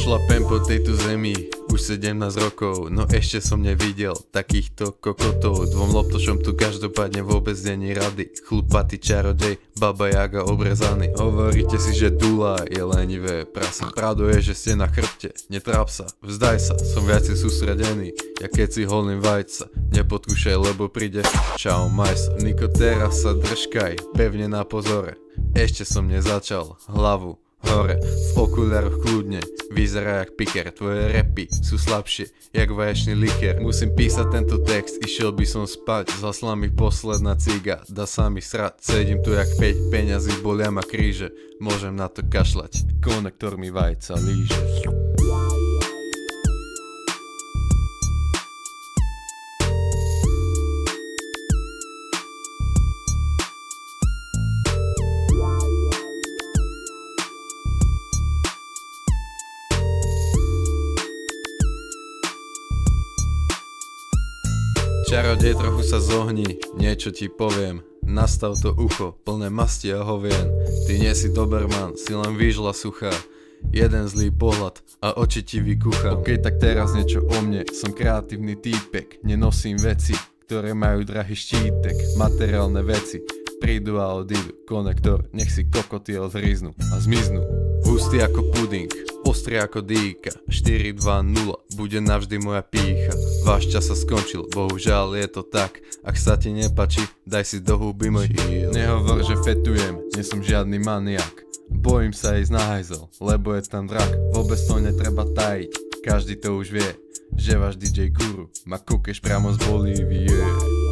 Šlapem po tejto zemi už 17 rokov, no ešte som nevidel takýchto kokotov. Dvom loptošom tu každopádne vôbec není rady. Chlupatý čarodej, baba Jaga obrezaný. Hovoríte si, že dula je lenivé prasa. Pravdou je, že ste na chrbte, netráp sa, vzdaj sa, som viacej sústredený. Ja keď si holím vajca, nepodkúšaj, lebo príde čau majsa. Niko, teraz sa držkaj, pevne na pozore. Ešte som nezačal, hlavu hore, v okuliároch kľudne, vyzerá jak piker. Tvoje repy sú slabšie, jak vaječný liker. Musím písať tento text, išiel by som spať. Zasla mi posledná ciga, dá sa mi srať. Sedím tu jak 5 peňazí, bolia ma kríže. Môžem na to kašľať, konektor mi vajca líže. Čarodej, trochu sa zohni, niečo ti poviem. Nastav to ucho, plné masti a hovien. Ty nie si Doberman, si len výžla suchá. Jeden zlý pohľad a oči ti vykuchám. Ok, tak teraz niečo o mne, som kreatívny týpek. Nenosím veci, ktoré majú drahý štítek. Materiálne veci prídu a odídu. Konektor, nech si kokoty odhryznú a zmiznú. Hustý ako puding, ostrý ako dýka. 4-2-0, bude navždy moja pícha. Váš čas sa skončil, bohužiaľ je to tak. Ak sa ti nepáči, daj si do huby môj chill. Nehovor, že fetujem, nie som žiadny maniak. Bojím sa ísť na hajzel, lebo je tam drak. Vôbec to netreba tajiť, každý to už vie, že váš DJ Guru má kúkeš priamo z Bolívie.